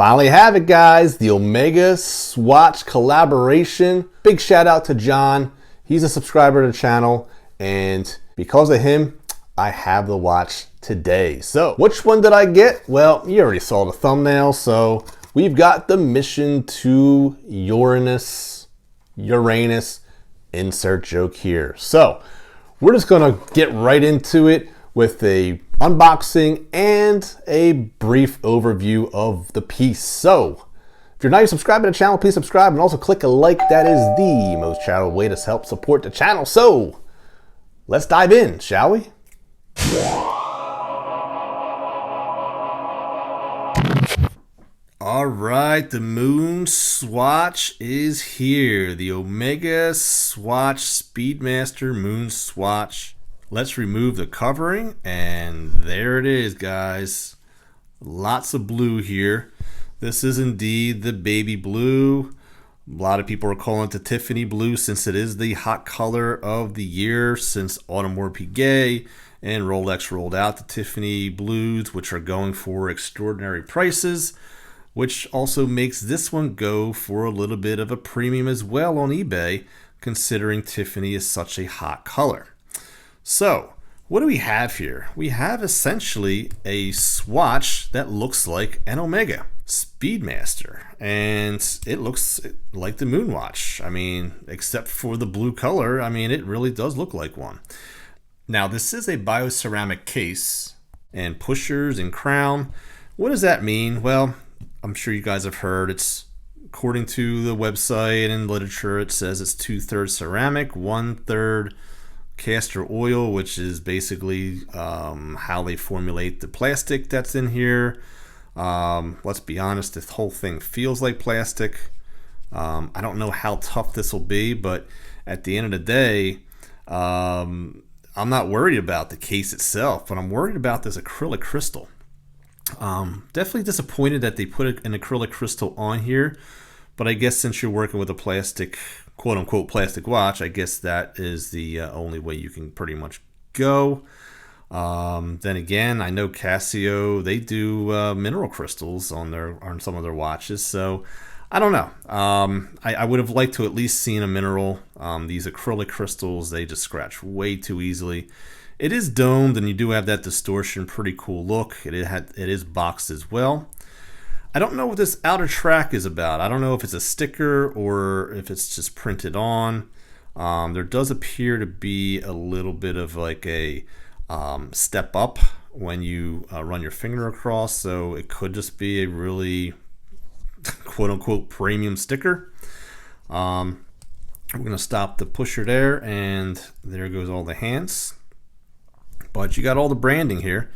Finally have it, guys. The Omega Swatch collaboration. Big shout out to John. He's a subscriber to the channel, and because of him, I have the watch today. So which one did I get? Well, you already saw the thumbnail. So we've got the mission to Uranus. Insert joke here. So we're just gonna get right into it with a unboxing and a brief overview of the piece. So if you're not yet subscribed to the channel, please subscribe and also click a like. That is the most charitable way to help support the channel. So let's dive in, shall we? All right, the Moon Swatch is here. The Omega Swatch Speedmaster Moon Swatch. Let's remove the covering, and there it is, guys. Lots of blue here. This is indeed the baby blue. A lot of people are calling it the Tiffany blue since it is the hot color of the year since Audemars Piguet and Rolex rolled out the Tiffany blues, which are going for extraordinary prices, which also makes this one go for a little bit of a premium as well on eBay, considering Tiffany is such a hot color. So what do we have here? We have essentially a swatch that looks like an Omega Speedmaster, and it looks like the Moon Watch. I mean, except for the blue color, I mean, it really does look like one. Now, this is a bioceramic case and pushers and crown. What does that mean? Well, I'm sure you guys have heard it's, according to the website and literature, it says it's 2/3 ceramic, 1/3 castor oil, which is basically how they formulate the plastic that's in here. Let's be honest, this whole thing feels like plastic. I don't know how tough this will be, but at the end of the day, I'm not worried about the case itself, but I'm worried about this acrylic crystal. Definitely disappointed that they put an acrylic crystal on here, but I guess since you're working with a plastic, quote-unquote plastic watch, I guess that is the only way you can pretty much go. Then again, I know Casio, they do mineral crystals on some of their watches, so I don't know. I would have liked to at least seen a mineral. These acrylic crystals, they just scratch way too easily. It is domed, and you do have that distortion, pretty cool look. It is boxed as well. I don't know what this outer track is about. I don't know if it's a sticker or if it's just printed on. There does appear to be a little bit of like a step up when you run your finger across, so it could just be a really quote-unquote premium sticker. We're going to stop the pusher there, and there goes all the hands. But you got all the branding here.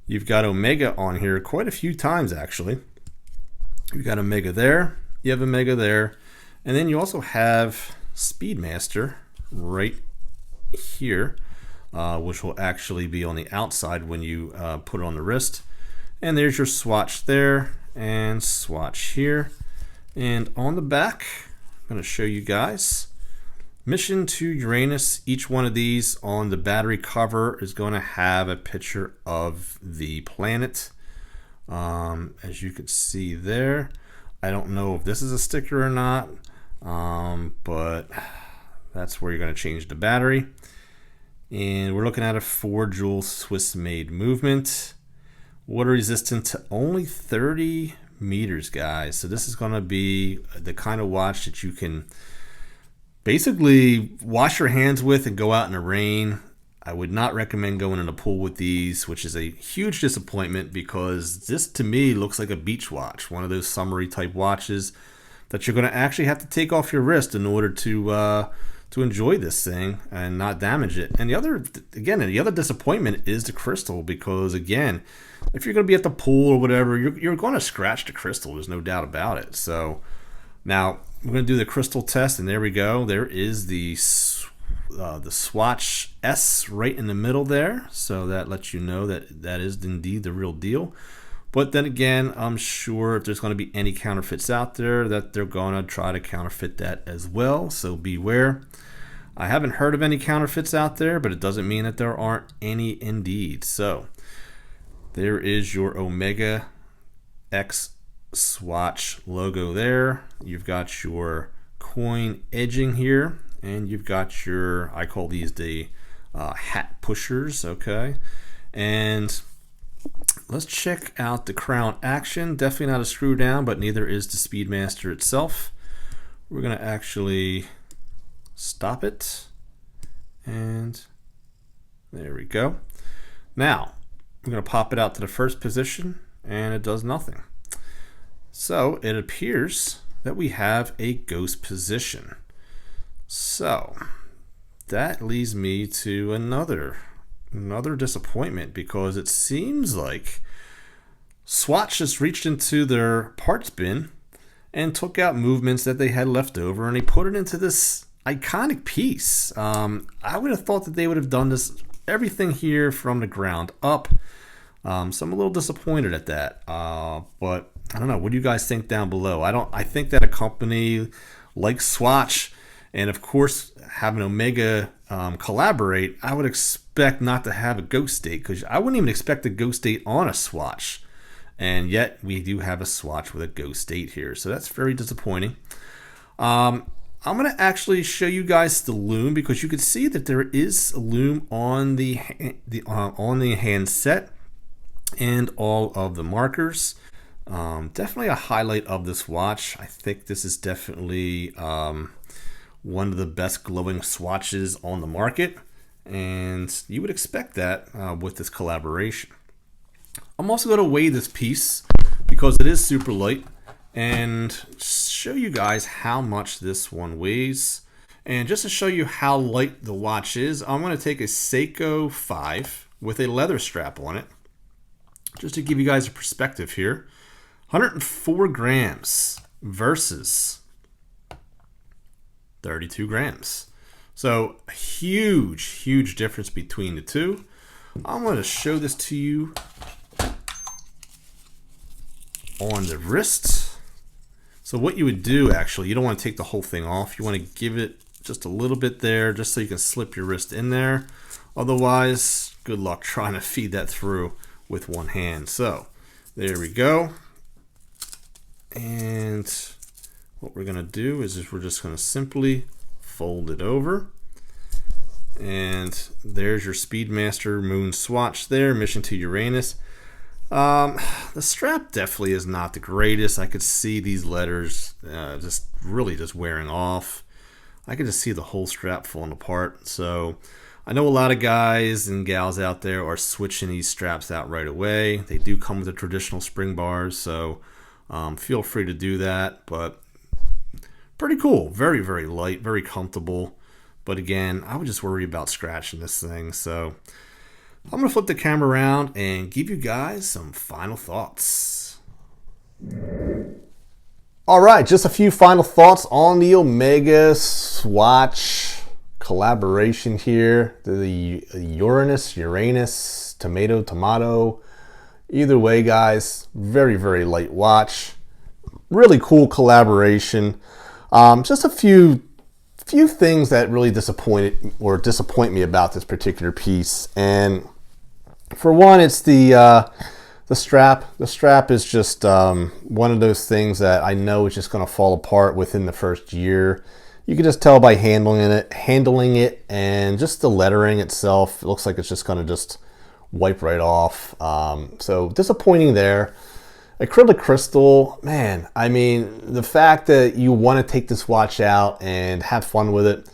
You've got Omega on here quite a few times, actually. You've got Omega there, you have Omega there, and then you also have Speedmaster right here, which will actually be on the outside when you put it on the wrist. And there's your swatch there, and swatch here. And on the back, I'm going to show you guys. Mission to Uranus. Each one of these on the battery cover is going to have a picture of the planet. As you can see there, I don't know if this is a sticker or not, but that's where you're going to change the battery. And we're looking at a 4-jewel Swiss made movement, water resistant to only 30 meters, guys. So this is going to be the kind of watch that you can basically wash your hands with and go out in the rain. I would not recommend going in a pool with these, which is a huge disappointment because this to me looks like a beach watch, one of those summery type watches that you're going to actually have to take off your wrist in order to enjoy this thing and not damage it. And the other disappointment is the crystal, because again, if you're going to be at the pool or whatever, you're going to scratch the crystal. There's no doubt about it. So now we're going to do the crystal test, and there we go. There is the Swatch S right in the middle there, so that lets you know that that is indeed the real deal. But then again, I'm sure if there's going to be any counterfeits out there, that they're going to try to counterfeit that as well, so beware. I haven't heard of any counterfeits out there, but it doesn't mean that there aren't any indeed. So there is your Omega X Swatch logo there. You've got your coin edging here, and you've got your, I call these the hat pushers, okay? And let's check out the crown action. Definitely not a screw down, but neither is the Speedmaster itself. We're gonna actually stop it, and there we go. Now, I'm gonna pop it out to the first position, and it does nothing. So it appears that we have a ghost position. So that leads me to another disappointment, because it seems like Swatch just reached into their parts bin and took out movements that they had left over, and they put it into this iconic piece. I would have thought that they would have done this everything here from the ground up. So I'm a little disappointed at that. But I don't know. What do you guys think down below? I think that a company like Swatch, and of course having Omega collaborate, I would expect not to have a ghost date, because I wouldn't even expect a ghost date on a Swatch. And yet we do have a Swatch with a ghost date here. So that's very disappointing. I'm going to actually show you guys the loom, because you can see that there is a loom on the handset and all of the markers. Definitely a highlight of this watch. I think this is definitely one of the best glowing swatches on the market, and you would expect that with this collaboration. I'm also going to weigh this piece because it is super light, and show you guys how much this one weighs. And just to show you how light the watch is, I'm going to take a Seiko 5 with a leather strap on it, just to give you guys a perspective here. 104 grams versus 32 grams. So a huge difference between the two. I'm going to show this to you on the wrist. So what you would do, actually, you don't want to take the whole thing off. You want to give it just a little bit there, just so you can slip your wrist in there. Otherwise, good luck trying to feed that through with one hand. So there we go. And what we're going to do is we're just going to simply fold it over. And there's your Speedmaster Moon Swatch there, mission to Uranus. The strap definitely is not the greatest. I could see these letters just wearing off. I could just see the whole strap falling apart. So I know a lot of guys and gals out there are switching these straps out right away. They do come with the traditional spring bars, so feel free to do that. But pretty cool, very light, very comfortable. But again, I would just worry about scratching this thing. So I'm gonna flip the camera around and give you guys some final thoughts. All right, just a few final thoughts on the Omega Swatch collaboration here. The Uranus, tomato. Either way, guys, very light watch. Really cool collaboration. Just a few things that really disappoint me about this particular piece. And for one, it's the strap. The strap is just one of those things that I know is just going to fall apart within the first year. You can just tell by handling it, and just the lettering itself. It looks like it's just going to just wipe right off. So disappointing there. Acrylic crystal, man, I mean, the fact that you want to take this watch out and have fun with it,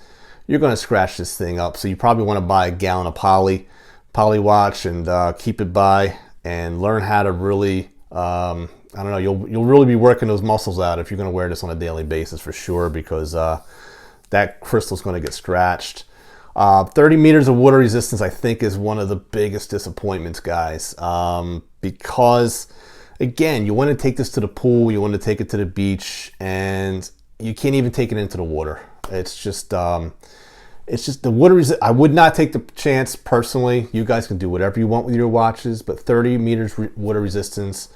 you're going to scratch this thing up. So you probably want to buy a gallon of poly watch and keep it by, and learn how to really, I don't know, you'll really be working those muscles out if you're going to wear this on a daily basis for sure, because that crystal's going to get scratched. 30 meters of water resistance, I think, is one of the biggest disappointments, guys, because again, you want to take this to the pool, you want to take it to the beach, and you can't even take it into the water. It's just the water. I would not take the chance personally. You guys can do whatever you want with your watches, but 30 meters water resistance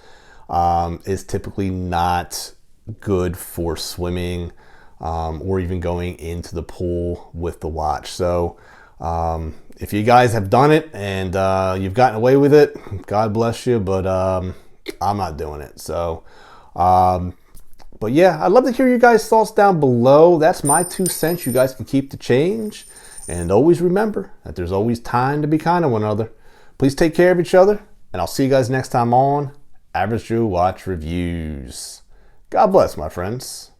is typically not good for swimming or even going into the pool with the watch. So if you guys have done it and you've gotten away with it, God bless you, but I'm not doing it. So But yeah, I'd love to hear you guys' thoughts down below. That's my 2 cents. You guys can keep the change. And always remember that there's always time to be kind to one another. Please take care of each other. And I'll see you guys next time on Average Joe Watch Reviews. God bless, my friends.